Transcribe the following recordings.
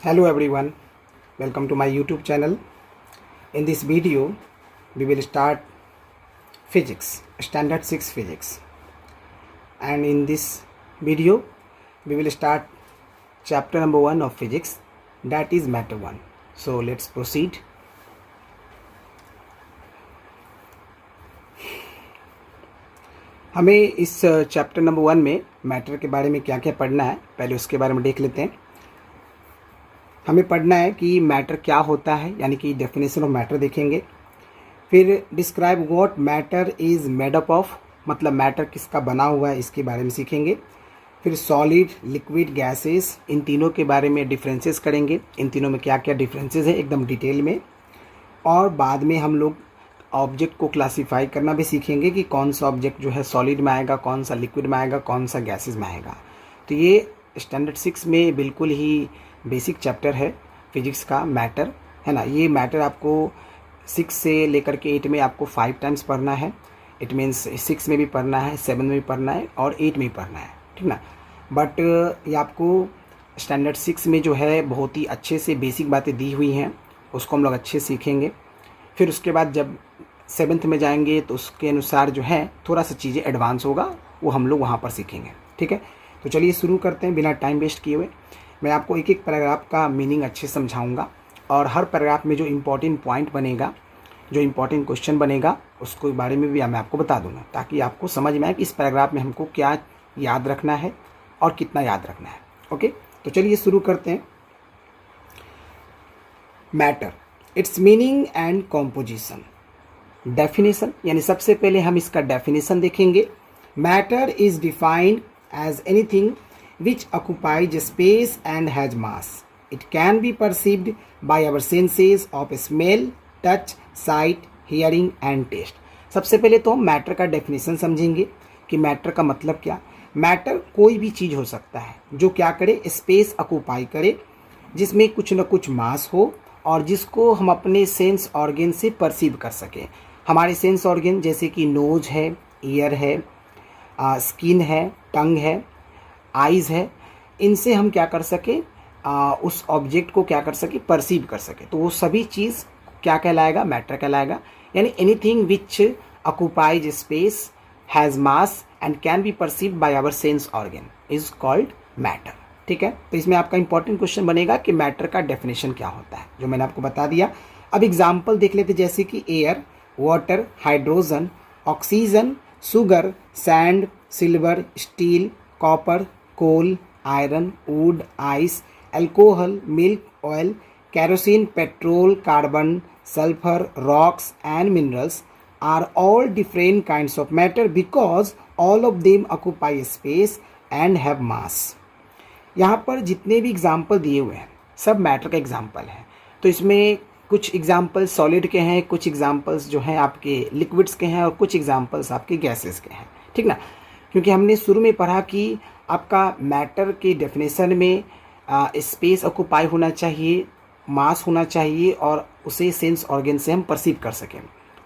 Hello everyone, welcome to my YouTube channel. In this video, we will start physics, standard 6 physics. And in this video, we will start chapter number 1 of physics, that is matter 1. So let's proceed. हमें इस chapter number 1 में matter के बारे में क्या क्या पढ़ना है, पहले उसके बारे में देख लेते हैं. हमें पढ़ना है कि मैटर क्या होता है, यानी कि डेफिनेशन ऑफ मैटर देखेंगे. फिर describe what matter is made up of, मतलब मैटर किसका बना हुआ है इसके बारे में सीखेंगे. फिर सॉलिड, लिक्विड, गैसेस, इन तीनों के बारे में डिफरेंसेस करेंगे, इन तीनों में क्या क्या डिफरेंसेस है एकदम डिटेल में. और बाद में हम लोग ऑब्जेक्ट को क्लासीफाई करना भी सीखेंगे कि कौन सा ऑब्जेक्ट जो है सॉलिड में आएगा, कौन सा लिक्विड में आएगा, कौन सा गैसेस में आएगा. तो ये स्टैंडर्ड 6 में बिल्कुल ही बेसिक चैप्टर है फिजिक्स का, मैटर है ना. ये मैटर आपको 6 से लेकर के 8 में आपको 5 टाइम्स पढ़ना है. इट मीन्स 6 में भी पढ़ना है, 7 में भी पढ़ना है और 8 में भी पढ़ना है, ठीक ना. बट ये आपको स्टैंडर्ड 6 में जो है बहुत ही अच्छे से बेसिक बातें दी हुई हैं, उसको हम लोग अच्छे सीखेंगे. फिर उसके बाद जब 7th में जाएंगे तो उसके अनुसार जो है थोड़ा सा चीज़ें एडवांस होगा, वो हम लोग वहाँ पर सीखेंगे, ठीक है. तो चलिए शुरू करते हैं बिना टाइम वेस्ट किए हुए. मैं आपको एक एक पैराग्राफ का मीनिंग अच्छे से समझाऊंगा और हर पैराग्राफ में जो इम्पोर्टेंट पॉइंट बनेगा, जो इम्पोर्टेंट क्वेश्चन बनेगा, उसके बारे में भी मैं आपको बता दूंगा, ताकि आपको समझ में आए कि इस पैराग्राफ में हमको क्या याद रखना है और कितना याद रखना है. ओके, तो चलिए शुरू करते हैं. Matter, its meaning and composition. Definition, यानी सबसे पहले हम इसका डेफिनेशन देखेंगे. Matter is defined as anything which occupies space and has mass. It can be perceived by our senses of smell, touch, sight, hearing and taste. सबसे पहले तो हम मैटर का डेफिनेशन समझेंगे कि मैटर का मतलब क्या. मैटर कोई भी चीज़ हो सकता है जो क्या करे, स्पेस ऑक्यूपाई करे, जिसमें कुछ न कुछ मास हो और जिसको हम अपने सेंस ऑर्गन से परसीव कर सकें. हमारे सेंस ऑर्गन जैसे कि नोज है, ईयर है, स्किन है, टंग है, आइज़ है, इनसे हम क्या कर सके, उस ऑब्जेक्ट को क्या कर सके, परसीव कर सके. तो वो सभी चीज़ क्या कहलाएगा, मैटर कहलाएगा. यानी anything which occupies space, has mass and can be perceived by our sense organ is called matter, ठीक है. तो इसमें आपका इंपॉर्टेंट क्वेश्चन बनेगा कि मैटर का डेफिनेशन क्या होता है, जो मैंने आपको बता दिया. अब एग्जाम्पल देख लेते, जैसे कि air, water, hydrogen, oxygen, sugar, sand, silver, steel, copper, coal, iron, wood, ice, alcohol, milk, oil, kerosene, petrol, carbon, sulfur, rocks and minerals are all different kinds of matter because all of them occupy space and have mass. यहाँ पर जितने भी example दिए हुए हैं सब matter का example है. तो इसमें कुछ एग्जाम्पल सॉलिड के हैं, कुछ एग्जाम्पल्स जो हैं आपके लिक्विड्स के हैं और कुछ एग्जाम्पल्स आपके गैसेस के हैं, ठीक ना. क्योंकि हमने शुरू में पढ़ा कि आपका मैटर के डेफिनेशन में स्पेस ऑक्यूपाई होना चाहिए, मास होना चाहिए और उसे सेंस ऑर्गन से हम परसीव कर सकें.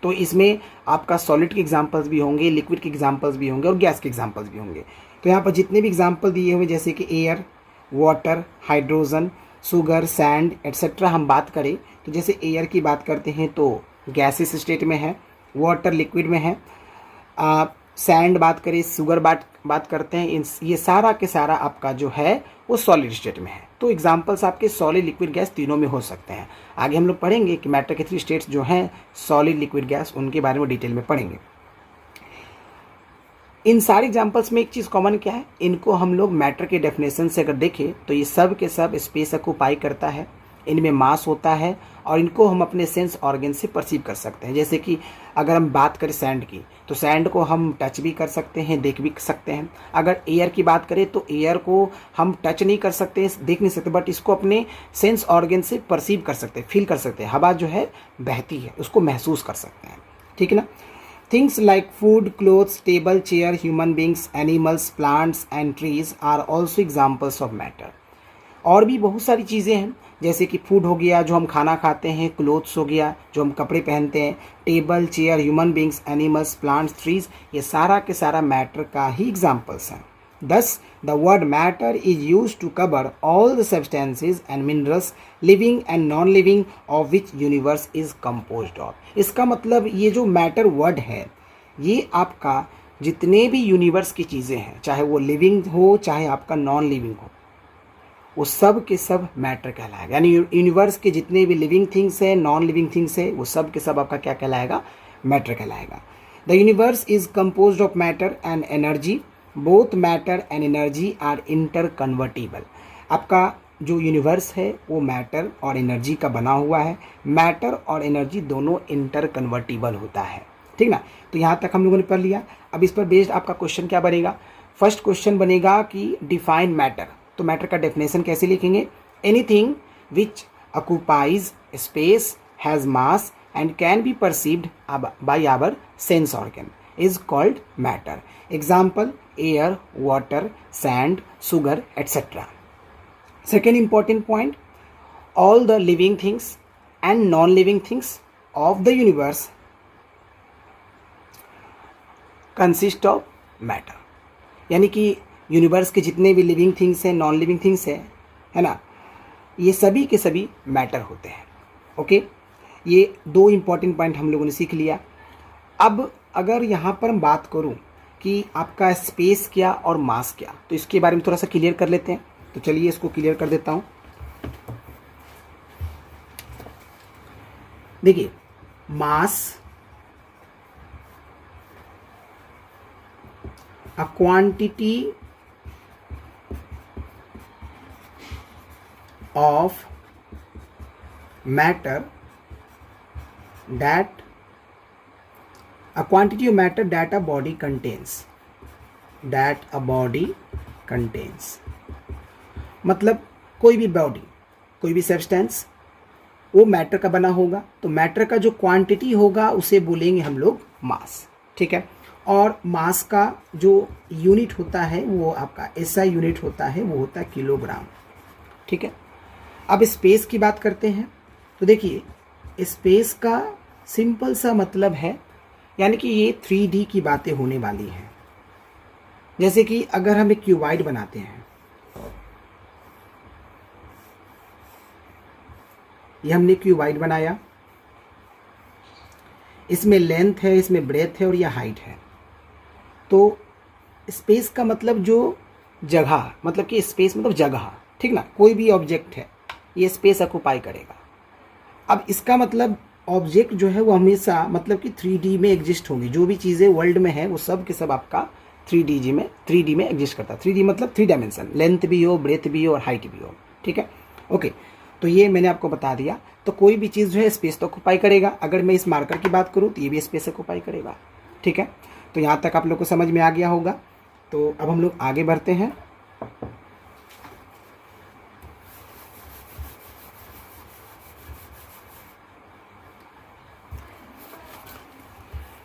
तो इसमें आपका सॉलिड के एग्जांपल्स भी होंगे, लिक्विड के एग्जांपल्स भी होंगे और गैस के एग्जांपल्स भी होंगे. तो यहाँ पर जितने भी एग्जांपल दिए हुए जैसे कि air, water, hydrogen, sugar, sand etcetera हम बात करें तो जैसे एयर की बात करते हैं तो गैसेस स्टेट में है, वाटर लिक्विड में है, सैंड बात करें, शुगर बात करते हैं, ये सारा के सारा आपका जो है वो सॉलिड स्टेट में है. तो एग्जांपल्स आपके सॉलिड, लिक्विड, गैस तीनों में हो सकते हैं. आगे हम लोग पढ़ेंगे कि मैटर के 3 स्टेट्स जो हैं सॉलिड, लिक्विड, गैस, उनके बारे में डिटेल में पढ़ेंगे. इन सारे एग्जांपल्स में एक चीज़ कॉमन क्या है, इनको हम लोग मैटर के डेफिनेशन से अगर देखें तो ये सब के सब स्पेस ऑक्यूपाई करता है, इनमें मास होता है और इनको हम अपने सेंस ऑर्गन से परसीव कर सकते हैं. जैसे कि अगर हम बात करें सैंड की तो सैंड को हम टच भी कर सकते हैं, देख भी सकते हैं. अगर एयर की बात करें तो एयर को हम टच नहीं कर सकते, देख नहीं सकते, बट इसको अपने सेंस ऑर्गन से परसीव कर सकते हैं, फील कर सकते हैं. हवा जो है बहती है, उसको महसूस कर सकते हैं, ठीक है ना. Things like food, clothes, table, chair, human beings, animals, plants and trees are also examples of matter. और भी बहुत सारी चीज़ें हैं जैसे कि फूड हो गया जो हम खाना खाते हैं, क्लोथ्स हो गया जो हम कपड़े पहनते हैं, table, chair, human beings, animals, plants, trees, ये सारा के सारा मैटर का ही एग्जाम्पल्स हैं. Thus, the word matter is used to cover all the substances and minerals, living and non-living, of which universe is composed of. इसका मतलब ये जो मैटर वर्ड है, ये आपका जितने भी यूनिवर्स की चीज़ें हैं, चाहे वो लिविंग हो चाहे आपका नॉन लिविंग हो, वो सब के सब मैटर कहलाएगा। यानी यूनिवर्स के जितने भी लिविंग थिंग्स है, नॉन लिविंग थिंग्स है, वो सब के सब आपका क्या कहलाएगा? मैटर कहलाएगा। The universe is composed of matter and energy. Both matter and energy are interconvertible. आपका जो यूनिवर्स है वो मैटर और एनर्जी का बना हुआ है। मैटर और एनर्जी दोनों इंटर कन्वर्टिबल होता है, ठीक ना। तो यहाँ तक हम लोगों ने पढ़ लिया। अब इस पर बेस्ड आपका क्वेश्चन क्या बनेगा? फर्स्ट क्वेश्चन बनेगा कि डिफाइन मैटर। तो मैटर का डेफिनेशन कैसे लिखेंगे? Anything which occupies space, has mass and can be perceived by our sense organ is called matter. Example: air, water, sand, sugar, etc. Second important point: all the living things and non-living things of the universe consist of matter. यानी कि universe के जितने भी living things हैं, non living things हैं, है ना, ये सभी के सभी मैटर होते हैं। ओके, ये दो इंपॉर्टेंट पॉइंट हम लोगों ने सीख लिया। अब अगर यहाँ पर हम बात करूँ कि आपका स्पेस क्या और मास क्या, तो इसके बारे में थोड़ा सा क्लियर कर लेते हैं। तो चलिए इसको क्लियर कर देता हूँ। देखिए, मास a quantity of matter that a quantity of matter that a body contains, that a body contains। मतलब कोई भी बॉडी, कोई भी सब्सटेंस वो मैटर का बना होगा। तो मैटर का जो क्वांटिटी होगा उसे बोलेंगे हम लोग मास, ठीक है। और मास का जो यूनिट होता है वो आपका एसआई यूनिट होता है, वो होता है किलोग्राम, ठीक है। अब स्पेस की बात करते हैं। तो देखिए, स्पेस का सिंपल सा मतलब है, यानी कि ये 3D की बातें होने वाली हैं। जैसे कि अगर हम एक क्यूबाइड बनाते हैं, ये हमने क्यूबाइड बनाया, इसमें लेंथ है, इसमें ब्रेथ है और यह हाइट है। तो स्पेस का मतलब जो जगह, मतलब कि स्पेस मतलब जगह, ठीक ना। कोई भी ऑब्जेक्ट है ये स्पेस ऑक्यूपाई करेगा। अब इसका मतलब ऑब्जेक्ट जो है वो हमेशा मतलब कि 3D में एग्जिस्ट होंगी। जो भी चीज़ें वर्ल्ड में है वो सब के सब आपका 3D में एग्जिस्ट करता है। 3D मतलब 3 डायमेंशन, लेंथ भी हो, ब्रेथ भी हो और हाइट भी हो, ठीक है। ओके, तो ये मैंने आपको बता दिया। तो कोई भी चीज़ जो है स्पेस तो ऑक्यूपाई करेगा। अगर मैं इस मार्कर की बात करूँ तो ये भी स्पेस ऑक्यूपाई करेगा, ठीक है। तो यहाँ तक आप लोग को समझ में आ गया होगा। तो अब हम लोग आगे बढ़ते हैं।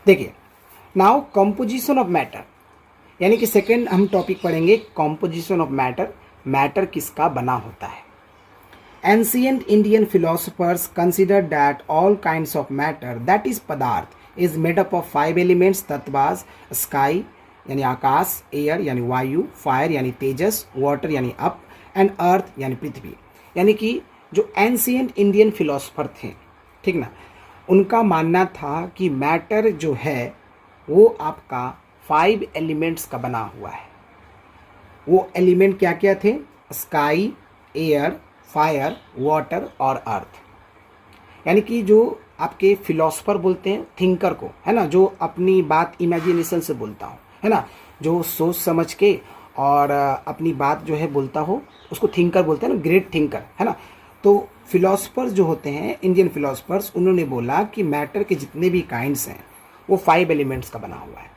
देखिए, नाउ कंपोजिशन ऑफ मैटर, यानी कि सेकंड हम टॉपिक पढ़ेंगे कंपोजिशन ऑफ मैटर। मैटर किसका बना होता है? Ancient Indian philosophers consider that all kinds of matter, that is पदार्थ, is made up of 5 elements तत्वाज: स्काई यानी आकाश, एयर यानी वायु, फायर यानी तेजस, वाटर यानी अप, एंड अर्थ यानी पृथ्वी। यानी कि जो एंशिएंट इंडियन फिलोसोफर थे, ठीक ना, उनका मानना था कि मैटर जो है वो आपका 5 एलिमेंट्स का बना हुआ है। वो एलिमेंट क्या क्या थे? स्काई, एयर, फायर, वाटर और अर्थ। यानी कि जो आपके फिलोसोफर बोलते हैं थिंकर को, है ना, जो अपनी बात इमेजिनेशन से बोलता हो, है ना, जो सोच समझ के और अपनी बात जो है बोलता हो, उसको थिंकर बोलते हैं ना, ग्रेट थिंकर, है ना। तो फिलोसोफर्स जो होते हैं, इंडियन फिलोसोफर्स, उन्होंने बोला कि मैटर के जितने भी काइंड्स हैं वो 5 एलिमेंट्स का बना हुआ है।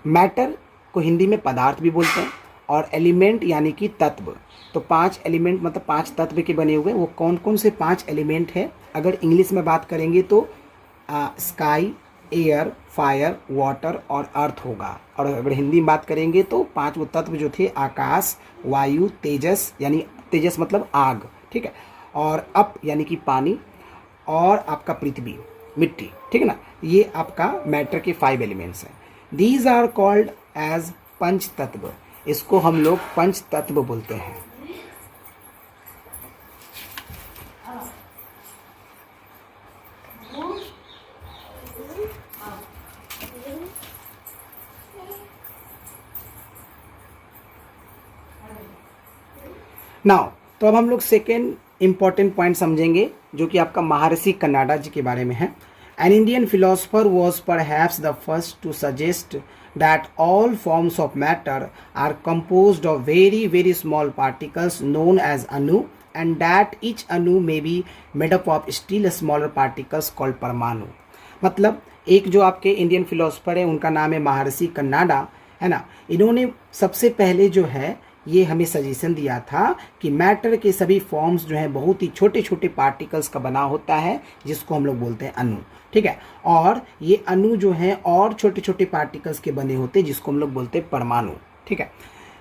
मैटर को हिंदी में पदार्थ भी बोलते हैं, और एलिमेंट यानी कि तत्व। तो 5 एलिमेंट मतलब 5 तत्व के बने हुए। वो कौन कौन से 5 एलिमेंट है? अगर इंग्लिश में बात करेंगे तो स्काई, एयर, फायर, वाटर और अर्थ होगा। और अगर हिंदी में बात करेंगे तो 5 वो तत्व जो थे आकाश, वायु, तेजस यानी तेजस मतलब आग, ठीक है, और अप यानी कि पानी, और आपका पृथ्वी मिट्टी, ठीक है ना। ये आपका मैटर के 5 एलिमेंट्स हैं। दीज आर कॉल्ड एज पंच तत्व, इसको हम लोग पंच तत्व बोलते हैं। नाउ तो अब हम लोग सेकेंड इंपॉर्टेंट पॉइंट समझेंगे जो कि आपका महर्षि कन्नाडा जी के बारे में है। An Indian philosopher was perhaps the first to suggest that all forms of matter are composed of very very small particles known as anu and that each anu may be made up of still smaller particles called paramanu. मतलब एक जो आपके Indian philosopher है उनका नाम है महर्षि कन्नाडा, है ना। इन्होंने सबसे पहले जो है ये हमें सजेशन दिया था कि मैटर के सभी फॉर्म्स जो है बहुत ही छोटे छोटे पार्टिकल्स का बना होता है जिसको हम लोग बोलते हैं अणु, ठीक है। और ये अणु जो है और छोटे छोटे पार्टिकल्स के बने होते हैं जिसको हम लोग बोलते हैं परमाणु, ठीक है।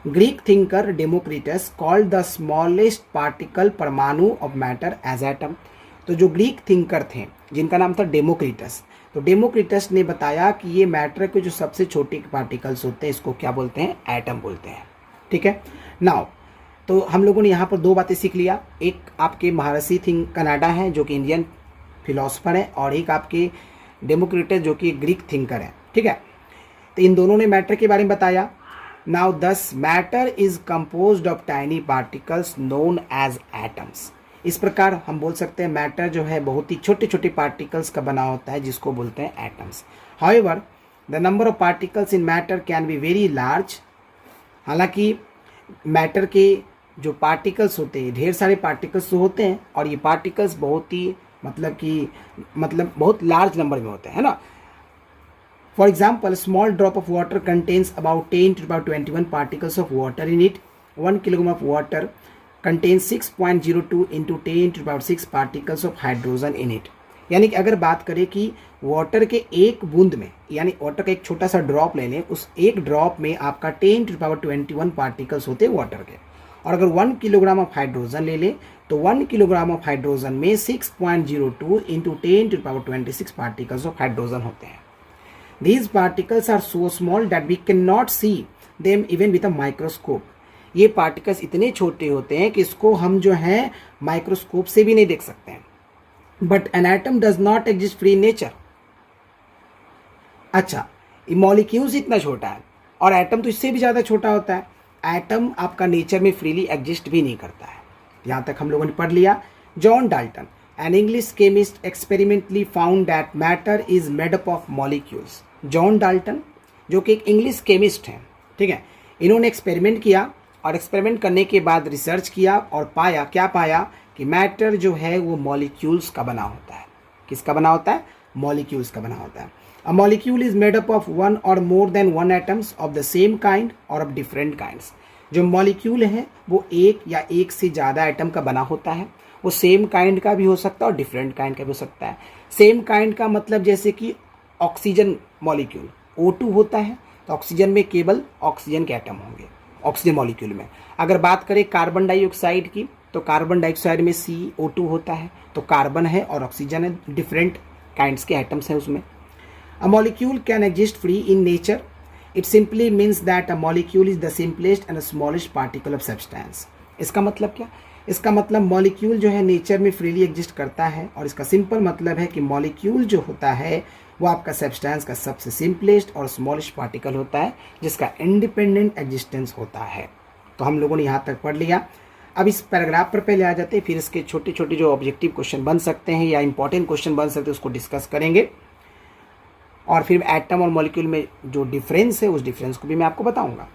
Greek thinker Democritus called the smallest particle परमाणु ऑफ मैटर एज एटम। तो जो ग्रीक थिंकर थे जिनका नाम था डेमोक्रिटस, तो डेमोक्रिटस ने बताया कि ये मैटर के जो सबसे छोटे पार्टिकल्स होते हैं इसको क्या बोलते हैं, एटम बोलते हैं, ठीक है। नाउ तो हम लोगों ने यहाँ पर दो बातें सीख लिया, एक आपके महर्षि कन्नाडा है जो कि इंडियन फिलोसफर है और एक आपके डेमोक्रिटस जो कि ग्रीक थिंकर है, ठीक है। तो इन दोनों ने मैटर के बारे में बताया। Now thus matter is composed of tiny particles known as atoms. इस प्रकार हम बोल सकते हैं मैटर जो है बहुत ही छोटे छोटे पार्टिकल्स का बना होता है जिसको बोलते हैं atoms. However the number of particles in matter can be very large. हालांकि मैटर के जो पार्टिकल्स होते हैं ढेर सारे पार्टिकल्स तो होते हैं और ये पार्टिकल्स बहुत ही मतलब बहुत लार्ज नंबर में होते हैं, है ना। For example small drop of water contains about 10 to about 21 particles of water in it. 1 kilogram of water contains 6.02 into 10 to about 6 particles of hydrogen in it. यानी कि अगर बात करें कि वाटर के एक बूंद में, यानी वाटर का एक छोटा सा ड्रॉप ले लें, उस एक ड्रॉप में आपका 10 to the power 21 पार्टिकल्स होते हैं वाटर के। और अगर 1 किलोग्राम ऑफ हाइड्रोजन ले लें तो 1 किलोग्राम ऑफ हाइड्रोजन में 6.02 into 10 to the power 26 particles of hydrogen होते हैं। These particles are so small that we can not see them even with a microscope. ये पार्टिकल्स इतने छोटे होते हैं कि इसको हम जो है माइक्रोस्कोप से भी नहीं देख सकते हैं। But an atom does not exist free nature. अच्छा, मॉलिक्यूल्स इतना छोटा है और एटम तो इससे भी ज़्यादा छोटा होता है। एटम आपका नेचर में फ्रीली एग्जिस्ट भी नहीं करता है। यहाँ तक हम लोगों ने पढ़ लिया। John Dalton an English chemist experimentally found that matter is made up of molecules. John Dalton जो कि एक इंग्लिश केमिस्ट हैं, ठीक है, इन्होंने एक्सपेरिमेंट किया और एक्सपेरिमेंट करने के बाद रिसर्च किया और पाया, क्या पाया कि मैटर जो है वो मॉलिक्यूल्स का बना होता है। किसका बना होता है, मॉलिक्यूल्स का बना होता है। A molecule is made up of one or more than one atoms of the same kind or of different kinds। जो मॉलिक्यूल है वो एक या एक से ज़्यादा एटम का बना होता है। वो सेम काइंड का भी हो सकता है और डिफरेंट काइंड का भी हो सकता है। सेम काइंड का मतलब जैसे कि ऑक्सीजन मॉलिक्यूल O2 होता है तो ऑक्सीजन में केवल ऑक्सीजन के एटम होंगे ऑक्सीजन मॉलिक्यूल में। अगर बात करें कार्बन डाइऑक्साइड की तो कार्बन डाइऑक्साइड में CO2 होता है तो कार्बन है और ऑक्सीजन है, डिफरेंट काइंड्स के एटम्स हैं उसमें। A molecule can exist free in nature. It simply means that a molecule is the simplest and smallest particle of substance। इसका मतलब क्या, इसका मतलब मॉलिक्यूल जो है नेचर में फ्रीली एग्जिस्ट करता है और इसका सिंपल मतलब है कि मॉलिक्यूल जो होता है वो आपका सब्सटेंस का सबसे सिंपलेस्ट और स्मॉलेस्ट पार्टिकल होता है जिसका इंडिपेंडेंट एग्जिस्टेंस होता है। तो हम लोगों ने यहाँ तक पढ़ लिया। अब इस पैराग्राफ पर पहले आ जाते हैं, फिर इसके छोटे छोटे जो ऑब्जेक्टिव क्वेश्चन बन सकते हैं या इंपॉर्टेंट क्वेश्चन बन सकते हैं उसको डिस्कस करेंगे और फिर एटम और मॉलिक्यूल में जो डिफरेंस है उस डिफरेंस को भी मैं आपको बताऊंगा।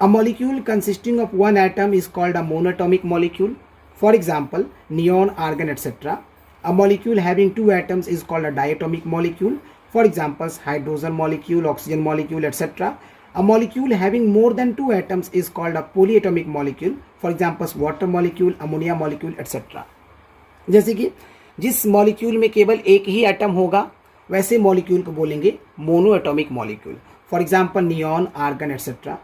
A molecule consisting of one atom is called a monatomic molecule. For example neon, argon etcetera. A molecule having two atoms is called a diatomic molecule. For examples hydrogen molecule, oxygen molecule etcetera. A molecule having more than two atoms is called a polyatomic molecule. For examples water molecule, ammonia molecule etcetera. जैसे कि जिस molecule में केवल एक ही atom होगा वैसे molecule को बोलेंगे monoatomic molecule. For example neon, argon etcetera.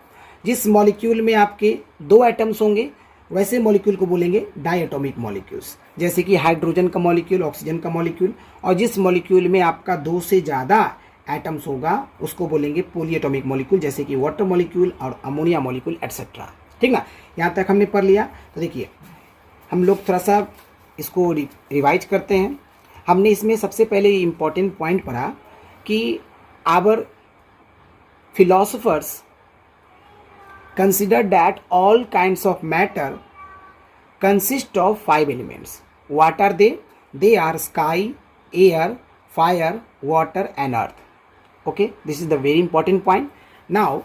जिस मॉलिक्यूल में आपके दो एटम्स होंगे वैसे मॉलिक्यूल को बोलेंगे डायटोमिक मॉलिक्यूल्स। जैसे कि हाइड्रोजन का मॉलिक्यूल, ऑक्सीजन का मॉलिक्यूल। और जिस मॉलिक्यूल में आपका दो से ज़्यादा एटम्स होगा उसको बोलेंगे पॉलीएटॉमिक मॉलिक्यूल, जैसे कि वाटर मॉलिक्यूल और अमोनिया मॉलिक्यूल एटसेट्रा। ठीक ना, यहाँ तक हमने पढ़ लिया। तो देखिए हम लोग थोड़ा सा इसको रिवाइज करते हैं। हमने इसमें सबसे पहले इम्पॉर्टेंट पॉइंट पढ़ा कि our philosophers consider that all kinds of matter consist of 5 elements. What are they? They are sky, air, fire, water and earth. Okay, this is the very important point. Now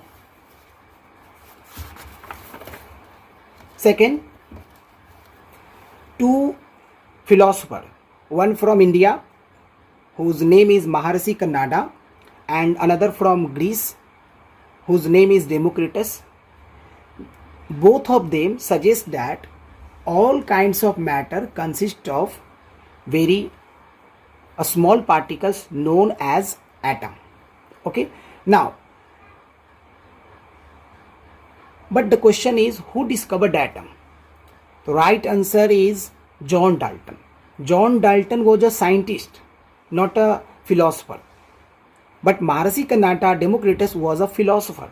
second, two philosophers, one from India whose name is Maharishi Kannada and another from Greece whose name is Democritus. Both of them suggest that all kinds of matter consist of very small particles known as atom. Okay, now but the question is, who discovered atom? The right answer is John Dalton. John Dalton was a scientist, not a philosopher, but Maharishi Kannada Democritus was a philosopher.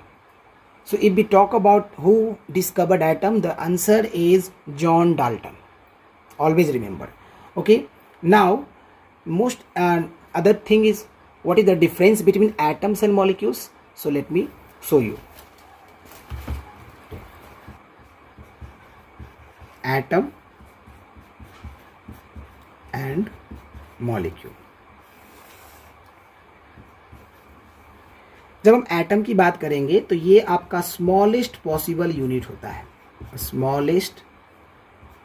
So if we talk about who discovered atom, the answer is John Dalton. Always remember. Okay, now most other thing is, what is the difference between atoms and molecules? So let me show you. Atom and molecule. जब हम atom की बात करेंगे तो ये आपका smallest possible unit होता है, smallest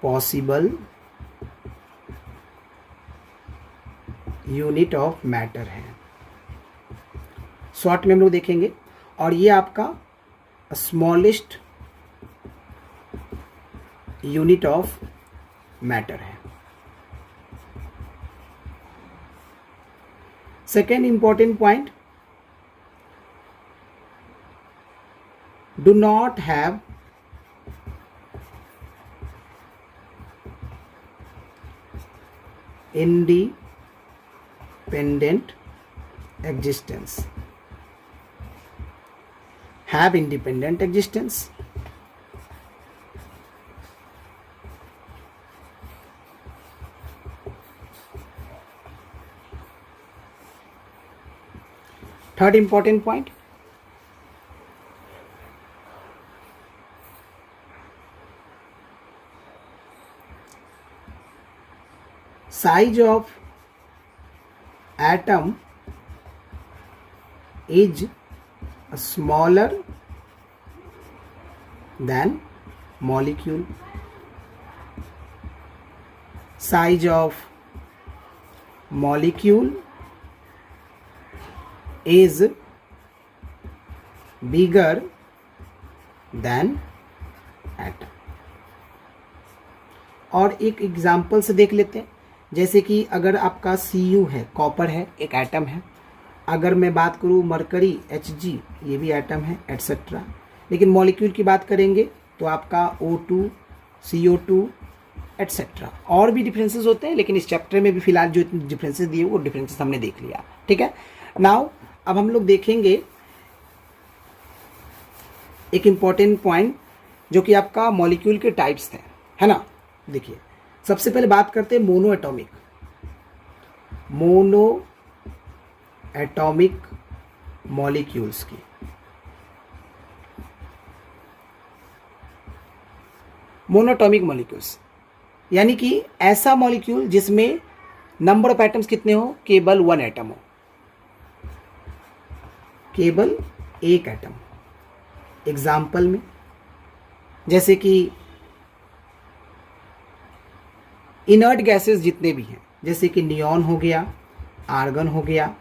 possible unit of matter है, शॉर्ट में हम लोग देखेंगे। और ये आपका स्मॉलेस्ट यूनिट ऑफ मैटर है। Second important point, do not have independent existence. Have independent existence. Third important point, size of atom is smaller than molecule. Size of molecule is bigger than atom. और एक example से देख लेते हैं, जैसे कि अगर आपका Cu है, कॉपर है, एक एटम है। अगर मैं बात करूँ मरकरी Hg, ये भी एटम है, एटसेट्रा। लेकिन मॉलिक्यूल की बात करेंगे तो आपका O2, CO2 एटसेट्रा। और भी डिफरेंसेस होते हैं, लेकिन इस चैप्टर में भी फिलहाल जो डिफरेंसेस दिए वो डिफरेंसेस हमने देख लिया। ठीक है, नाउ अब हम लोग देखेंगे एक इम्पॉर्टेंट पॉइंट जो कि आपका मॉलिक्यूल के टाइप्स थे, है ना। देखिए सबसे पहले बात करते हैं मोनो एटॉमिक मॉलिक्यूल्स की। मोनोटॉमिक मॉलिक्यूल्स यानी कि ऐसा मॉलिक्यूल जिसमें नंबर ऑफ एटम्स कितने हो, केवल 1 एटम हो, केवल एक एटम। एग्जाम्पल में जैसे कि इनर्ट गैसेस जितने भी हैं, जैसे कि नियॉन हो गया, आर्गन हो गया।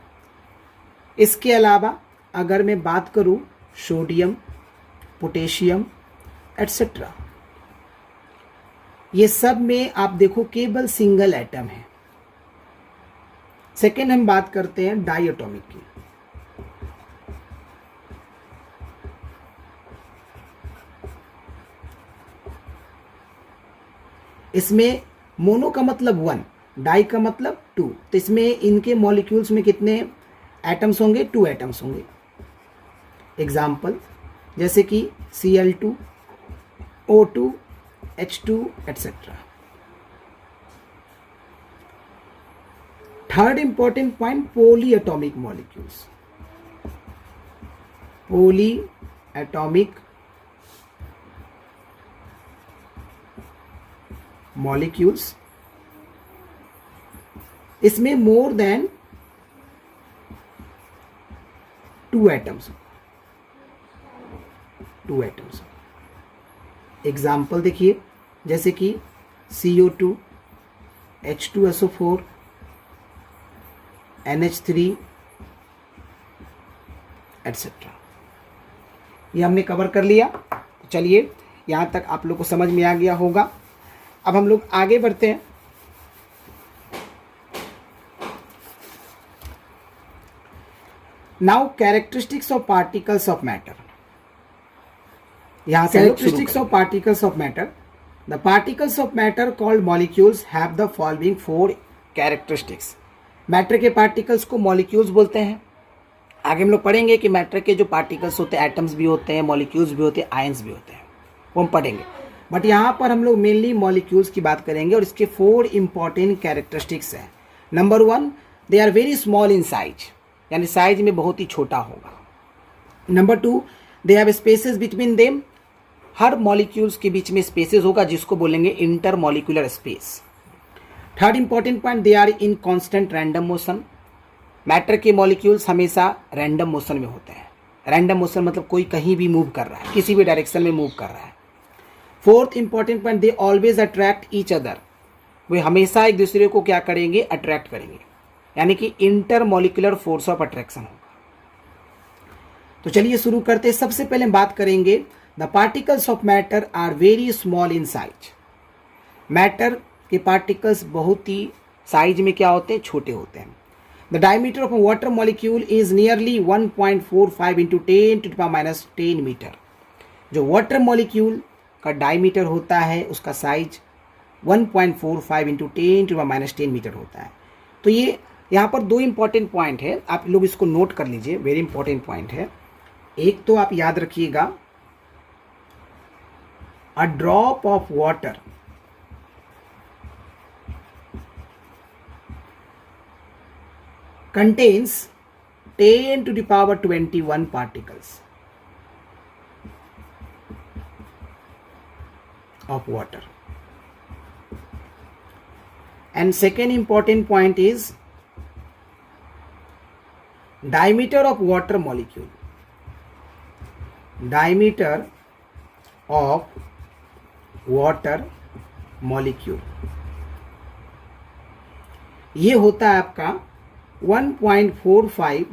इसके अलावा अगर मैं बात करूं सोडियम, पोटेशियम एटसेट्रा, ये सब में आप देखो केवल सिंगल एटम है। सेकेंड हम बात करते हैं डायटोमिक की। इसमें मोनो का मतलब 1, डाई का मतलब 2, तो इसमें इनके मॉलिक्यूल्स में कितने एटम्स होंगे, 2 एटम्स होंगे। एग्जाम्पल जैसे कि Cl2, O2, H2 etcetera. Third important point, poly atomic molecules. Poly atomic molecules, इसमें more than 2 atoms, 2 atoms. Example देखिए जैसे कि CO2, H2SO4, NH3 एटसेट्रा। ये हमने कवर कर लिया। तो चलिए यहाँ तक आप लोग को समझ में आ गया होगा। अब हम लोग आगे बढ़ते हैं। Now characteristics of particles of matter. यहाँ से characteristics of particles of matter. The particles of matter called molecules have the following 4 characteristics. Matter के पार्टिकल्स को मॉलिक्यूल्स बोलते हैं। आगे हम लोग पढ़ेंगे कि मैटर के जो पार्टिकल्स होते हैं, एटम्स भी होते हैं, मॉलिक्यूल्स भी होते हैं, आयंस भी होते हैं, वो हम पढ़ेंगे। बट यहाँ पर हम लोग मेनली मॉलिक्यूल्स की बात करेंगे और इसके 4 इंपॉर्टेंट कैरेक्टरिस्टिक्स हैं। Number 1, they are very small in size, यानी साइज में बहुत ही छोटा होगा। Number 2, they have spaces between them, हर मॉलिक्यूल्स के बीच में स्पेसेस होगा जिसको बोलेंगे intermolecular space. Third important point, they are in constant random motion. Matter के मॉलिक्यूल्स हमेशा रैंडम मोशन में होते हैं। रैंडम मोशन मतलब कोई कहीं भी मूव कर रहा है, किसी भी डायरेक्शन में मूव कर रहा है। Fourth important point, they always attract each other, वे हमेशा एक दूसरे को क्या करेंगे, अट्रैक्ट करेंगे, यानी कि inter molecular force of attraction होगा। तो चलिए शुरू करते हैं। सबसे पहले हम बात करेंगे the particles of matter are very small in size. Matter के पार्टिकल्स बहुत ही साइज में क्या होते हैं, छोटे होते हैं। The diameter of a water molecule is nearly 1.45 into 10⁻10 metre. जो वाटर मॉलिक्यूल का डायमीटर होता है उसका साइज 1.45 इंटू 10⁻10 मीटर होता है। तो ये यहाँ पर 2 इंपॉर्टेंट पॉइंट है, आप लोग इसको नोट कर लीजिए, वेरी इंपॉर्टेंट पॉइंट है। एक तो आप याद रखिएगा, a drop of water contains 10⁻21 particles of water. And second important point is diameter of water molecule. Diameter of water molecule ये होता है आपका 1.45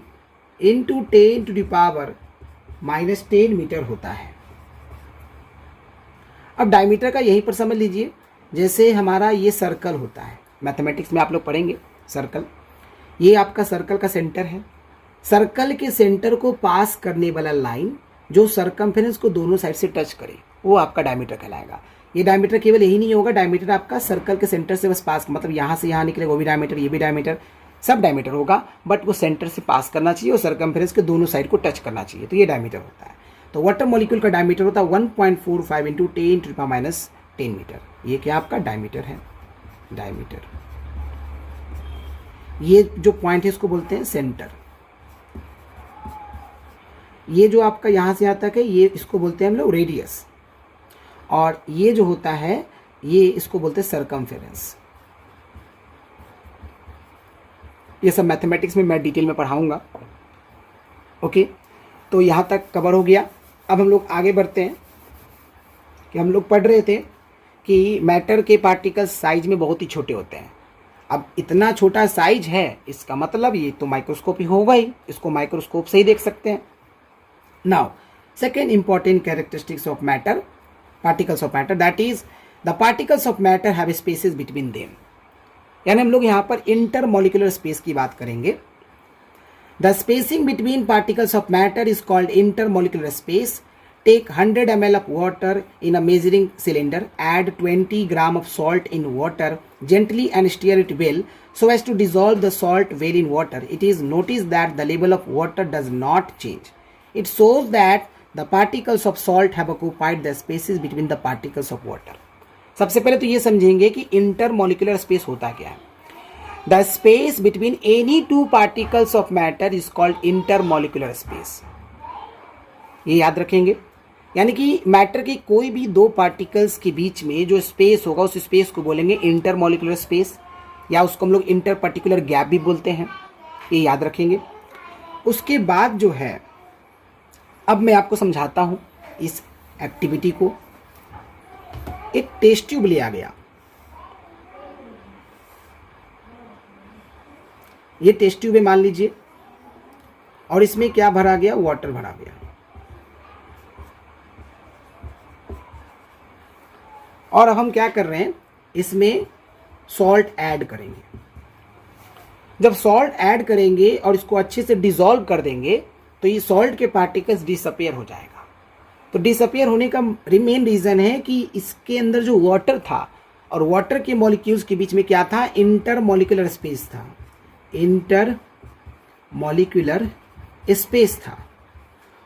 इंटू 10⁻10 मीटर होता है। अब डायमीटर का यहीं पर समझ लीजिए, जैसे हमारा ये सर्कल होता है, मैथमेटिक्स में आप लोग पढ़ेंगे सर्कल, ये आपका सर्कल का सेंटर है। सर्कल के सेंटर को पास करने वाला लाइन जो सरकमफेरेंस को दोनों साइड से टच करे वो आपका डायमीटर कहलाएगा। ये डायमीटर केवल यही नहीं होगा, डायमीटर आपका सर्कल के सेंटर से बस पास, मतलब यहाँ से यहाँ निकलेगा वो भी डायमीटर, ये भी डायमीटर, सब डायमीटर होगा, बट वो सेंटर से पास करना चाहिए और सरकमफेरेंस के दोनों साइड को टच करना चाहिए, तो ये डायमीटर होता है। तो वाटर मॉलिक्यूल का डायमीटर होता है 1.45 इंटू 10⁻10 मीटर। ये क्या आपका डायमीटर है, डायमीटर। ये जो पॉइंट है इसको बोलते हैं सेंटर। ये जो आपका यहाँ से यहाँ तक है ये इसको बोलते हैं हम लोग रेडियस, और ये जो होता है ये इसको बोलते हैं सरकमफेरेंस। ये सब मैथमेटिक्स में मैं डिटेल में पढ़ाऊंगा। ओके, तो यहाँ तक कवर हो गया। अब हम लोग आगे बढ़ते हैं कि हम लोग पढ़ रहे थे कि मैटर के पार्टिकल्स साइज में बहुत ही छोटे होते हैं। अब इतना छोटा साइज है, इसका मतलब ये तो माइक्रोस्कोप ही होगा ही, इसको माइक्रोस्कोप से ही देख सकते हैं। Now second important characteristics of matter, particles of matter, that is the particles of matter have spaces between them. यानी हम लोग यहाँ पर इंटर मॉलिक्यूलर स्पेस की बात करेंगे। The spacing between particles of matter is called inter molecular space. Take 100 ml of water in a measuring cylinder, add 20 gram of salt in water gently and stir it well so as to dissolve the salt well in water. It is noticed that the level of water does not change. It shows that the particles of salt have occupied the spaces between the particles of water. सबसे पहले तो ये समझेंगे कि intermolecular space होता क्या है. The space between any two particles of matter is called intermolecular space. ये याद रखेंगे. यानी कि मैटर के कोई भी दो पार्टिकल्स के बीच में जो स्पेस होगा उस स्पेस को बोलेंगे इंटरमोलिकुलर स्पेस, या उसको हम लोग इंटर पर्टिकुलर गैप भी बोलते हैं. ये याद रखेंगे. उसके बाद जो है, अब मैं आपको समझाता हूं इस एक्टिविटी को. एक टेस्ट ट्यूब लिया गया. ये टेस्ट ट्यूब है मान लीजिए, और इसमें क्या भरा गया, वाटर भरा गया. और अब हम क्या कर रहे हैं, इसमें सॉल्ट ऐड करेंगे. जब सॉल्ट ऐड करेंगे और इसको अच्छे से डिसॉल्व कर देंगे तो ये सॉल्ट के पार्टिकल्स डिसअपियर हो जाएगा. तो डिसअपियर होने का मेन रीजन है कि इसके अंदर जो वाटर था और वाटर के मॉलिक्यूल्स के बीच में क्या था, इंटरमॉलिक्यूलर स्पेस था. इंटरमॉलिक्यूलर स्पेस था,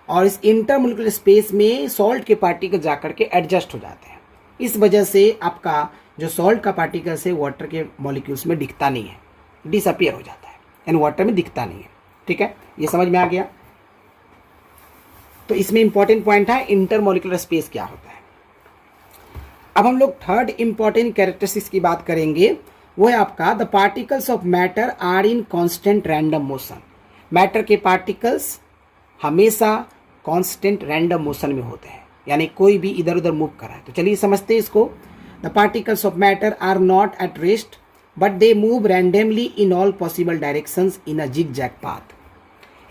और इस इंटरमॉलिक्यूलर स्पेस में सॉल्ट के पार्टिकल जाकर के एडजस्ट हो जाते हैं. इस वजह से आपका जो सॉल्ट का पार्टिकल्स है वाटर के मॉलिक्यूल्स में दिखता नहीं है, डिसअपियर हो जाता है, यानी वाटर में दिखता नहीं है. ठीक है, ये समझ में आ गया. तो इसमें इंपॉर्टेंट पॉइंट है इंटरमॉलिक्यूलर स्पेस क्या होता है. अब हम लोग थर्ड इंपॉर्टेंट कैरेक्टरिस्टिक्स की बात करेंगे. वो है आपका the particles of matter are in constant random motion. Matter के पार्टिकल्स हमेशा कांस्टेंट रैंडम मोशन में होते हैं, यानी कोई भी इधर उधर मूव कर रहा है. तो चलिए समझते हैं इसको. The particles of matter are not at rest but they move randomly in all possible directions in a zig zag path.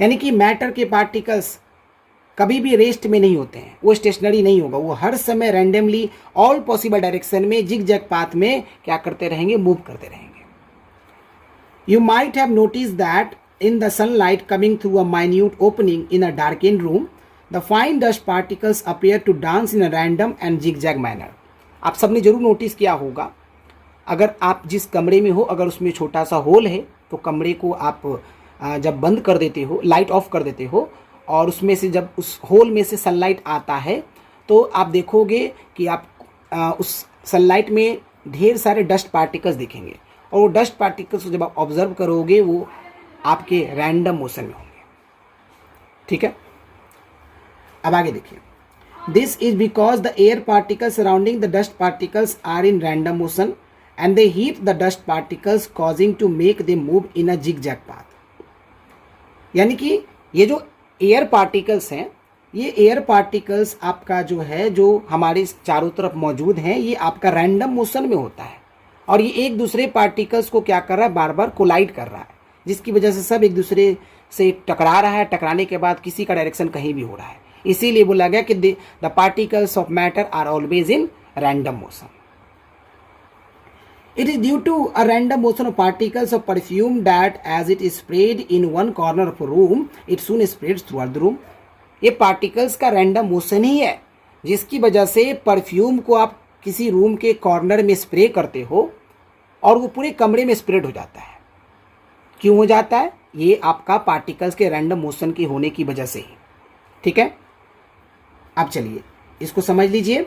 यानी कि मैटर के पार्टिकल्स कभी भी रेस्ट में नहीं होते हैं, वो स्टेशनरी नहीं होगा, वो हर समय रैंडमली ऑल पॉसिबल डायरेक्शन में जिग जैग पाथ में क्या करते रहेंगे, मूव करते रहेंगे. You might have notice that in the sunlight coming through a minute opening in a darkened room, the fine dust particles appear to dance in a random and zigzag manner. आप सबने जरूर notice किया होगा, अगर आप जिस कमरे में हो, अगर उसमें छोटा सा होल है तो कमरे को आप जब बंद कर देते हो, लाइट ऑफ कर देते हो, और उसमें से जब उस होल में से सनलाइट आता है तो आप देखोगे कि आप उस सनलाइट में ढेर सारे डस्ट पार्टिकल्स दिखेंगे, और वो डस्ट पार्टिकल्स जब आप ऑब्जर्व करोगे वो आपके रैंडम मोशन में होंगे. ठीक है, अब आगे देखिए. This is because the air particles surrounding the dust particles are in random motion and they hit the dust particles causing to make they move in a zig zag path. यानी कि ये जो एयर पार्टिकल्स हैं, ये air particles आपका जो है, जो हमारे चारों तरफ मौजूद हैं, ये आपका रैंडम मोशन में होता है, और ये एक दूसरे पार्टिकल्स को क्या कर रहा है, बार बार कोलाइड कर रहा है, जिसकी वजह से सब एक दूसरे से टकरा रहा है. टकराने के बाद किसी का डायरेक्शन कहीं भी हो रहा है. इसीलिए बोला गया कि the particles of matter are always in random motion. It is due to a random motion of particles of perfume that as it is spread in one corner of room it soon spreads throughout the room. ये particles का random motion ही है जिसकी वजह से perfume को आप किसी रूम के कॉर्नर में स्प्रे करते हो और वो पूरे कमरे में स्प्रेड हो जाता है. क्यों हो जाता है? ये आपका पार्टिकल्स के रैंडम मोशन की होने की वजह से ही. ठीक है, अब चलिए इसको समझ लीजिए.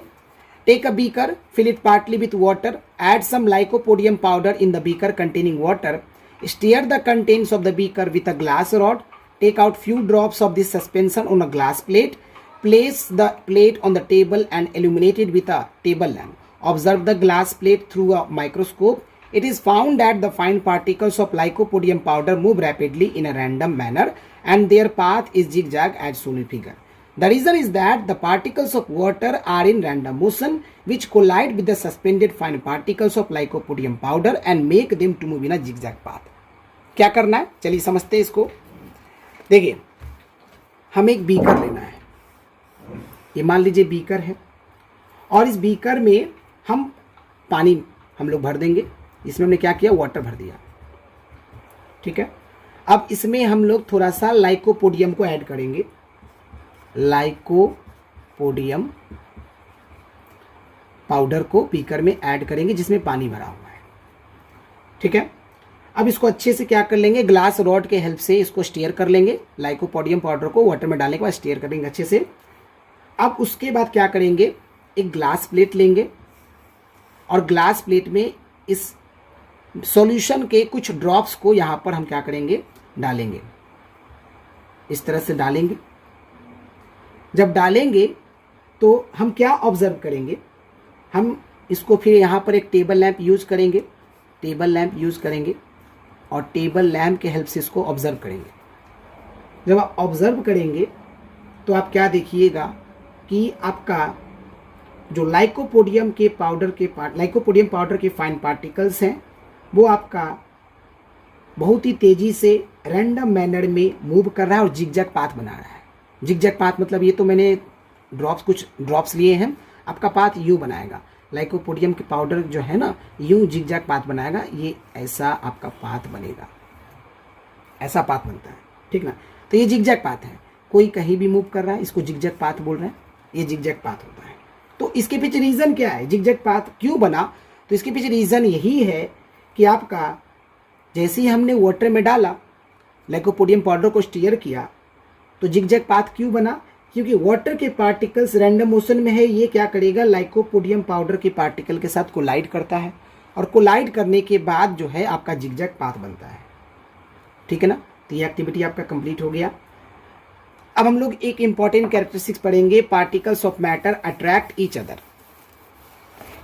Take a beaker, fill it partly with water, add some lycopodium powder in the beaker containing water, stir the contents of the beaker with a glass rod, take out few drops of this suspension on a glass plate, place the plate on the table and illuminate it with a table lamp. Observe the glass plate through a microscope. It is found that the fine particles of lycopodium powder move rapidly in a random manner and their path is zigzag as shown in figure. The reason is that the particles of water are in random motion which collide with the suspended fine particles of lycopodium powder and make them to move in a zigzag path. क्या करना है, चलिए समझते हैं इसको. देखिए, हमें एक बीकर लेना है. ये मान लीजिए बीकर है, और इस बीकर में हम पानी हम लोग भर देंगे. इसमें हमने क्या किया, वाटर भर दिया. ठीक है, अब इसमें हम लोग थोड़ा सा लाइकोपोडियम को ऐड करेंगे. लाइकोपोडियम पोडियम पाउडर को बीकर में ऐड करेंगे जिसमें पानी भरा हुआ है। ठीक है, अब इसको अच्छे से क्या कर लेंगे, ग्लास रॉड के हेल्प से इसको स्टीयर कर लेंगे। लाइकोपोडियम पाउडर को वाटर में डालने के बाद स्टीयर करेंगे अच्छे से। अब उसके बाद क्या करेंगे, एक ग्लास प्लेट लेंगे और ग्लास प्लेट में इस सॉल्यूशन के कुछ ड्रॉप्स को यहाँ पर हम क्या करेंगे, डालेंगे। इस तरह से डालेंगे। जब डालेंगे तो हम क्या ऑब्जर्व करेंगे, हम इसको फिर यहाँ पर एक टेबल लैंप यूज करेंगे, टेबल लैंप यूज करेंगे और टेबल लैंप के हेल्प से इसको ऑब्जर्व करेंगे। जब आप ऑब्जर्व करेंगे तो आप क्या देखिएगा कि आपका जो लाइकोपोडियम पाउडर के फाइन पार्टिकल्स हैं वो आपका बहुत ही तेजी से रैंडम मैनर में मूव कर रहा है और जिगजैग पाथ बना रहा है। जिगजैग पाथ मतलब ये तो मैंने कुछ ड्रॉप्स लिए हैं, आपका पाथ यू बनाएगा। लाइकोपोडियम के पाउडर जो है ना, यूं जिगजैग पाथ बनाएगा, ये ऐसा आपका पाथ बनेगा, ऐसा पाथ बनता है। ठीक ना, तो ये जिगजैग पाथ है। कोई कहीं भी मूव कर रहा है, इसको जिगजैग पाथ बोल रहे हैं, ये जिगजैग पाथ होता है। तो इसके पीछे रीज़न क्या है, जिगजैग पाथ क्यों बना, तो इसके पीछे रीज़न यही है कि आपका जैसे ही हमने वाटर में डाला, लाइकोपोडियम पाउडर को स्टीयर किया, तो जिगजैग पाथ क्यों बना, क्योंकि वाटर के पार्टिकल्स रैंडम मोशन में है, ये क्या करेगा, लाइकोपोडियम पाउडर के पार्टिकल के साथ कोलाइड करता है और कोलाइड करने के बाद जो है आपका जिगजैग पाथ बनता है। ठीक है ना, तो ये एक्टिविटी आपका कंप्लीट हो गया। अब हम लोग एक इंपॉर्टेंट कैरेक्टरिस्टिक्स पढ़ेंगे, particles of matter attract each other,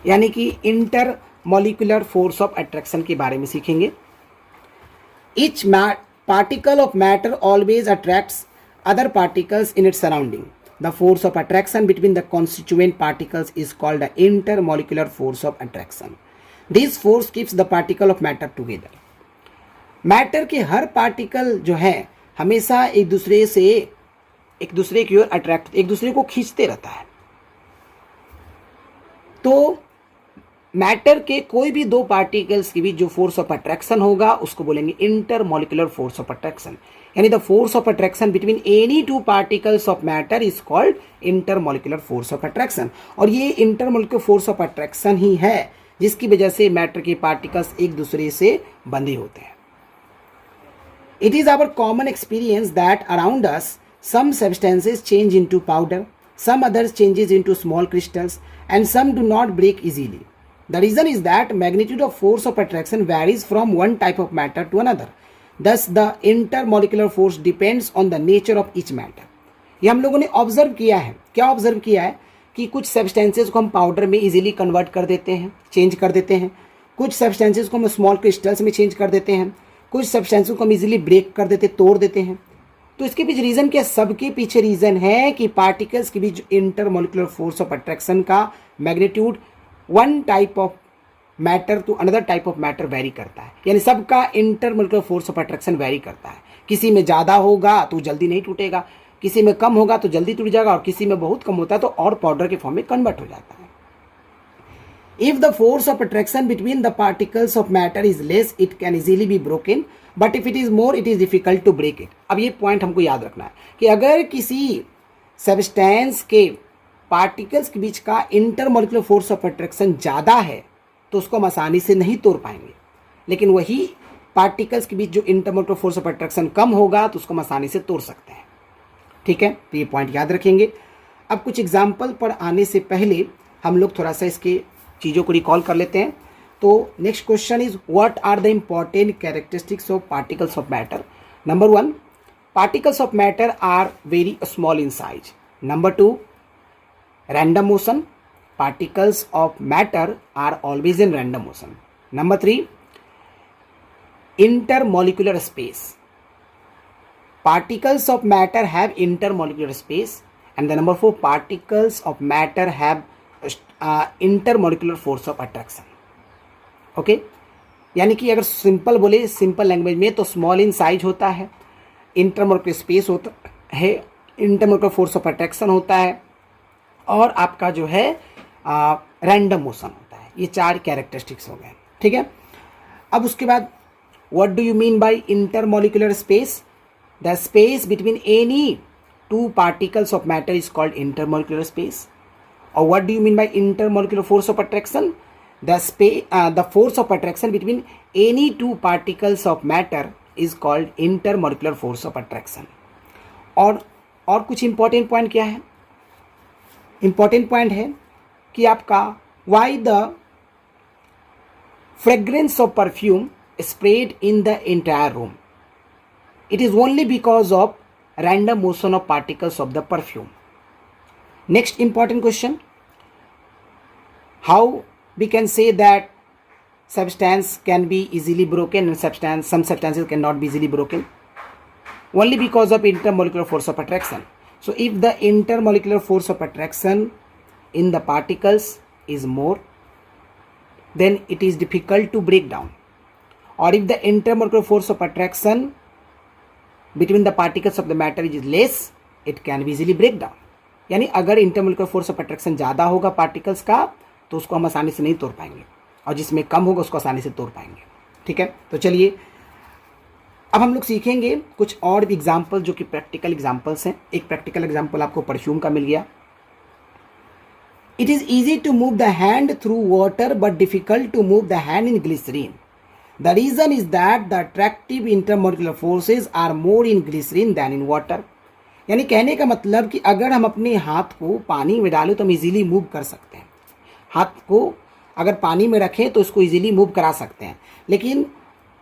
यानी कि inter molecular force of attraction के बारे में सीखेंगे। Each particle of matter always attracts other particles in its surrounding. The force of attraction between the constituent particles is called the intermolecular force of attraction. This force keeps the particle of matter together. Matter के हर particle जो है हमेशा एक दूसरे की ओर attract, एक दूसरे को खींचते रहता है। तो मैटर के कोई भी दो पार्टिकल्स के बीच जो फोर्स ऑफ अट्रैक्शन होगा उसको बोलेंगे इंटरमॉलिक्यूलर फोर्स ऑफ अट्रैक्शन, यानी the force of attraction between any two particles of matter is called intermolecular force of attraction. और ये इंटरमॉलिक्यूलर फोर्स ऑफ अट्रैक्शन ही है जिसकी वजह से मैटर के पार्टिकल्स एक दूसरे से बंधे होते हैं। It is our common experience that around us some substances change into powder, some others changes into small crystals, and some do not break easily. The reason is that magnitude of force of attraction varies from one type of matter to another. Thus, the intermolecular force depends on the nature of each matter. ये हम लोगों ने observe किया है। क्या observe किया है कि कुछ सब्सटेंसेस को हम पाउडर में इजीली कन्वर्ट कर देते हैं, चेंज कर देते हैं। कुछ सब्सटेंसेस को हम स्मॉल क्रिस्टल्स में चेंज कर देते हैं। कुछ सब्सटेंसेस को हम इजीली ब्रेक कर देते, तोड़ देते हैं। तो इसके पीछे रीजन क्या, सबके पीछे रीजन है कि पार्टिकल्स के बीच इंटरमॉलिक्यूलर फोर्स ऑफ अट्रैक्शन का magnitude one type of matter to another type of matter vary करता है, यानी सबका intermolecular force of attraction vary करता है। किसी में ज़्यादा होगा तो जल्दी नहीं टूटेगा, किसी में कम होगा तो जल्दी टूट जाएगा, और किसी में बहुत कम होता है तो और पाउडर के फॉर्म में कन्वर्ट हो जाता है। If the force of attraction between the particles of matter is less, it can easily be broken. But if it is more, it is difficult to break it. अब ये point हमको याद रखना है कि अगर किसी सब्सटेंस के पार्टिकल्स के बीच का इंटरमॉलिक्यूलर फोर्स ऑफ अट्रैक्शन ज़्यादा है तो उसको हम आसानी से नहीं तोड़ पाएंगे, लेकिन वही पार्टिकल्स के बीच जो इंटरमॉलिक्यूलर फोर्स ऑफ अट्रैक्शन कम होगा तो उसको हम आसानी से तोड़ सकते हैं। ठीक है, तो ये पॉइंट याद रखेंगे। अब कुछ एग्जाम्पल पर आने से पहले हम लोग थोड़ा सा इसके चीज़ों को रिकॉल कर लेते हैं। तो next question is what are the important characteristics of particles of matter. Number 1, particles of matter are very small in size. Number 2, random motion, particles of matter are always in random motion. Number 3, intermolecular space, particles of matter have intermolecular space. And the number 4, particles of matter have intermolecular force of attraction. Okay, यानी कि अगर simple बोले, simple language में, तो small in size होता है, intermolecular space होता है, इंटरमोलिक्यूलर फोर्स ऑफ अट्रैक्शन होता है, और आपका जो है रैंडम मोशन होता है। ये 4 कैरेक्टरिस्टिक्स हो गए। ठीक है, अब उसके बाद what do you mean by intermolecular space? The space between any two particles of matter is called intermolecular space. Or what do you mean by intermolecular force of attraction? The force of attraction between any two particles of matter is called intermolecular force of attraction. और कुछ important point क्या है? Important point है कि आपका why the fragrance of perfume spread in the entire room. It is only because of random motion of particles of the perfume. Next important question, how we can say that substance can be easily broken and some substances cannot be easily broken? Only because of intermolecular force of attraction. So if the intermolecular force of attraction in the particles is more, then it is difficult to break down. Or if the intermolecular force of attraction between the particles of the matter is less, it can be easily break down. यानी अगर intermolecular force of attraction ज़्यादा होगा particles का तो उसको हम आसानी से नहीं तोड़ पाएंगे, और जिसमें कम होगा उसको आसानी से तोड़ पाएंगे. ठीक है, तो चलिए अब हम लोग सीखेंगे कुछ और भी एग्जाम्पल जो कि प्रैक्टिकल एग्जाम्पल्स हैं. एक प्रैक्टिकल एग्जाम्पल आपको परफ्यूम का मिल गया. It is easy to move the hand through water but difficult to move the hand in glycerine. The reason is that the attractive intermolecular forces are more in glycerine than in water. यानी कहने का मतलब कि अगर हम अपने हाथ को पानी में डालें तो हम इजीली मूव कर सकते हैं. हाथ को अगर पानी में रखें तो उसको इजीली मूव करा सकते हैं, लेकिन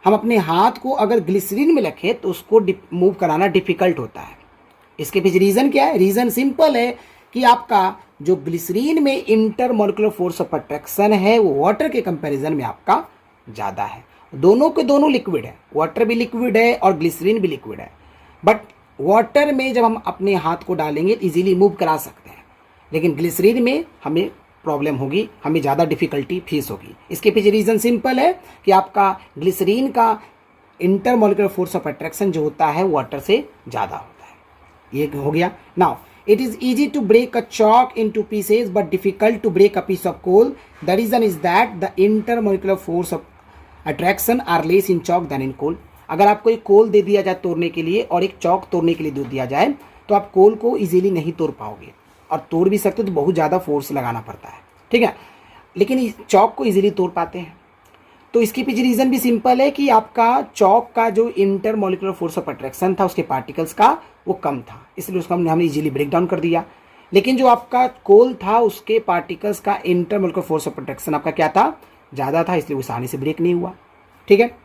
हम अपने हाथ को अगर ग्लिसरीन में रखें तो उसको मूव कराना डिफिकल्ट होता है. इसके पीछे रीज़न क्या है? रीज़न सिंपल है कि आपका जो ग्लिसरीन में इंटरमोलिकुलर फोर्स ऑफ अट्रैक्शन है वो वाटर के कंपैरिजन में आपका ज़्यादा है. दोनों के दोनों लिक्विड है, वाटर भी लिक्विड है और ग्लिसरीन भी लिक्विड है. बट वाटर में जब हम अपने हाथ को डालेंगे तो इजीली मूव करा सकते हैं, लेकिन ग्लिसरीन में हमें प्रॉब्लम होगी, हमें ज़्यादा डिफिकल्टी फेस होगी. इसके पीछे रीज़न सिंपल है कि आपका ग्लिसरीन का इंटरमोलिकुलर फोर्स ऑफ अट्रैक्शन जो होता है वाटर से ज़्यादा होता है. ये हो गया. Now it is easy to break a chalk into pieces but difficult to break a piece of coal. The reason is that the intermolecular force of attraction are less in chalk than in coal. अगर आपको एक कोल दे दिया जाए तोड़ने के लिए और एक चॉक तोड़ने के लिए दे दिया जाए तो आप कोल को इजीली नहीं तोड़ पाओगे, और तोड़ भी सकते तो बहुत ज़्यादा फोर्स लगाना पड़ता है. ठीक है, लेकिन इस चॉक को इजीली तोड़ पाते हैं. तो इसके पीछे रीज़न भी सिंपल है कि आपका चॉक का जो इंटरमोलिकुलर फोर्स ऑफ अट्रैक्शन था उसके पार्टिकल्स का वो कम था, इसलिए उसको हमने इजीली ब्रेक डाउन कर दिया. लेकिन जो आपका कोल था उसके पार्टिकल्स का इंटरमोलिकुलर फोर्स ऑफ अट्रैक्शन आपका क्या था? ज़्यादा था, इसलिए वो आसानी से ब्रेक नहीं हुआ. ठीक है.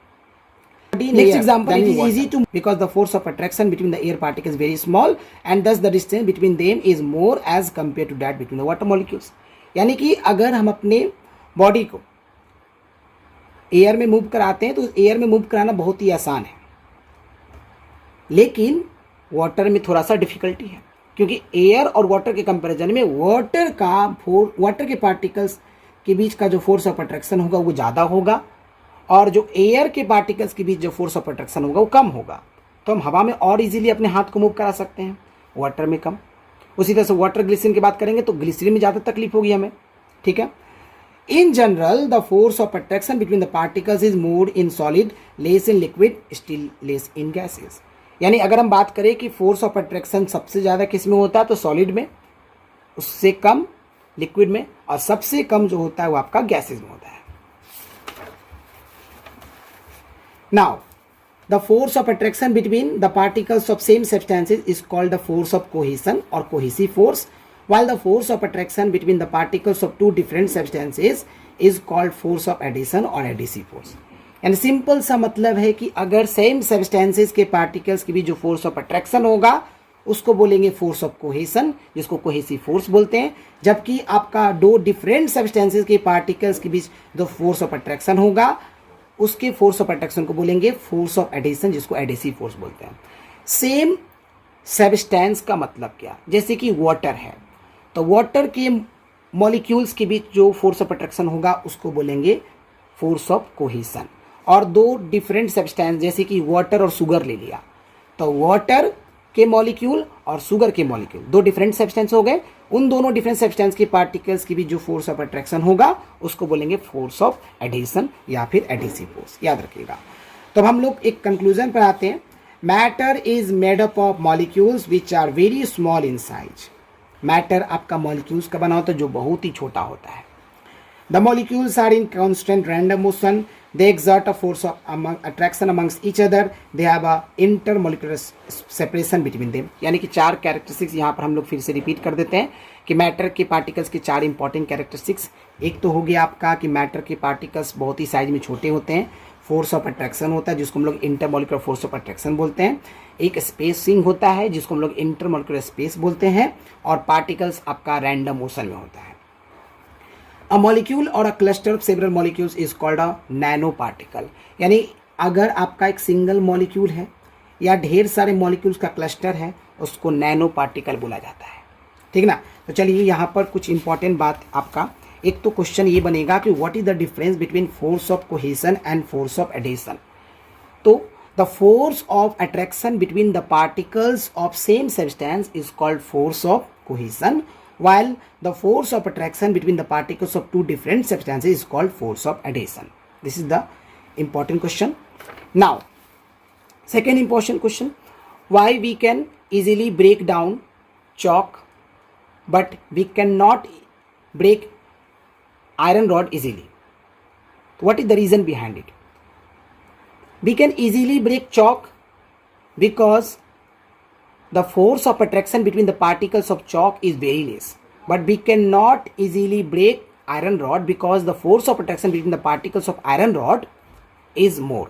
Next example, it is easy to because the force of attraction between the air particles is very small and thus the distance between them is more as compared to that between the water molecules. यानी कि अगर हम अपने body को air में move कराते हैं तो एयर में मूव कराना बहुत ही आसान है, लेकिन वाटर में थोड़ा सा डिफिकल्टी है, क्योंकि एयर और वाटर के कंपैरिजन में वाटर के पार्टिकल्स के बीच का जो फोर्स ऑफ अट्रैक्शन होगा वो ज़्यादा होगा, और जो एयर के पार्टिकल्स के बीच जो फोर्स ऑफ अट्रैक्शन होगा वो कम होगा. तो हम हवा में और इजीली अपने हाथ को मूव करा सकते हैं, वाटर में कम. उसी तरह से वाटर ग्लिसरीन की बात करेंगे तो ग्लिसरीन में ज़्यादा तकलीफ होगी हमें. ठीक है. In general the force of attraction between the particles is more in solid, less in liquid, still less in gases. यानी अगर हम बात करें कि फोर्स ऑफ अट्रैक्शन सबसे ज़्यादा किस में होता है तो सॉलिड में, उससे कम लिक्विड में, और सबसे कम जो होता है वो आपका गैसेज में होता है. Now, the force of attraction between the particles of same substances is called the force of cohesion or cohesive force, while the force of attraction between the particles of two different substances is called force of adhesion or adhesive force. यानी simple सा मतलब है कि अगर same substances के particles के बीच जो force of attraction होगा उसको बोलेंगे फोर्स ऑफ कोहेशन, जिसको कोहेसिव फोर्स बोलते हैं. जबकि आपका दो डिफरेंट सब्सटेंसेस के पार्टिकल्स के बीच जो फोर्स ऑफ अट्रैक्शन होगा उसके फोर्स ऑफ अट्रैक्शन को बोलेंगे फोर्स ऑफ एडिशन, जिसको एडिसिव फोर्स बोलते हैं. सेम सब्सटेंस का मतलब क्या? जैसे कि वाटर है तो वाटर के मॉलिक्यूल्स के बीच जो फोर्स ऑफ अट्रैक्शन होगा उसको बोलेंगे फोर्स ऑफ कोहेशन. और दो डिफरेंट सब्सटेंस जैसे कि वाटर और शुगर ले लिया तो वाटर के मॉलिक्यूल और शुगर के मॉलिक्यूल दो डिफरेंट सब्सटेंस हो गए. उन दोनों डिफरेंट सब्सटेंस के पार्टिकल्स के बीच जो फोर्स ऑफ अट्रैक्शन होगा उसको बोलेंगे फोर्स ऑफ एडिशन या फिर एडिसिव फोर्स. याद रखिएगा. तो अब हम लोग एक कंक्लूजन पर आते हैं. Matter is made up of molecules which are very small in size. Matter आपका मॉलिक्यूल्स का बना होता है जो बहुत ही छोटा होता है। The molecules are in constant random motion, they exert a force of attraction amongst each other, they have a intermolecular separation between them। यानी कि 4 कैरेक्टरिस्टिक्स यहाँ पर हम लोग फिर से रिपीट कर देते हैं कि मैटर के पार्टिकल्स के 4 इंपॉर्टेंट कैरेक्टरिस्टिक्स। एक तो हो गया आपका कि मैटर के पार्टिकल्स बहुत ही साइज में छोटे होते हैं, फोर्स ऑफ अट्रैक्शन होता है जिसको हम लोग इंटरमोलिकुलर फोर्स ऑफ अट्रैक्शन बोलते हैं, एक स्पेसिंग होता है जिसको हम लोग इंटरमोलिकुलर स्पेस बोलते हैं, और पार्टिकल्स आपका रैंडम मोशन में होता है। A molecule or a cluster of several molecules is called a nano particle। यानी अगर आपका एक सिंगल मॉलिक्यूल है या ढेर सारे मॉलिक्यूल्स का क्लस्टर है उसको नैनो पार्टिकल बोला जाता है। ठीक ना। तो चलिए यहाँ पर कुछ इंपॉर्टेंट बात आपका, एक तो क्वेश्चन ये बनेगा कि what is the difference between force of cohesion and force of adhesion. तो the force of attraction between the particles of same substance is called force of cohesion, while the force of attraction between the particles of two different substances is called force of adhesion। This is the important question। Now second important question, why we can easily break down chalk but we cannot break iron rod easily? What is the reason behind it? We can easily break chalk because the force of attraction between the particles of chalk is very less, but we cannot easily break iron rod because the force of attraction between the particles of iron rod is more।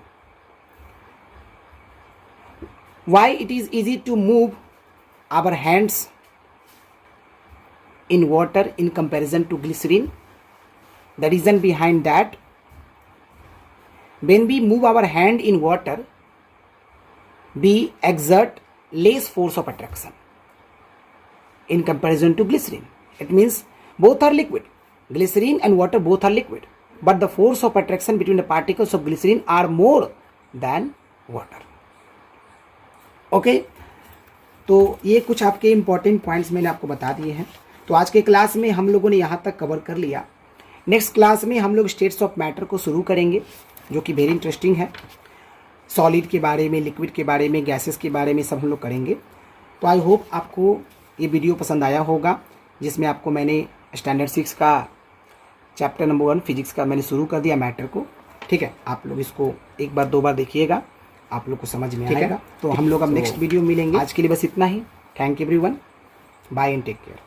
Why it is easy to move our hands in water in comparison to glycerine? The reason behind that, when we move our hand in water we exert less force of attraction in comparison to glycerine। It means both are liquid, glycerine and water both are liquid, but the force of attraction between the particles of glycerine are more than water। Okay, तो ये कुछ आपके important points मैंने आपको बता दिए हैं। तो आज के क्लास में हम लोगों ने यहाँ तक कवर कर लिया। नेक्स्ट क्लास में हम लोग स्टेट्स ऑफ मैटर को शुरू करेंगे जो कि वेरी इंटरेस्टिंग है। सॉलिड के बारे में, लिक्विड के बारे में, गैसेस के बारे में सब हम लोग करेंगे। तो आई होप आपको ये वीडियो पसंद आया होगा जिसमें आपको मैंने स्टैंडर्ड 6 का चैप्टर नंबर 1 फिजिक्स का मैंने शुरू कर दिया मैटर को। ठीक है, आप लोग इसको एक बार 2 बार देखिएगा, आप लोग को समझ में आएगा। तो हम लोग अब नेक्स्ट वीडियो मिलेंगे। आज के लिए बस इतना ही। Thank you everyone, bye and take care.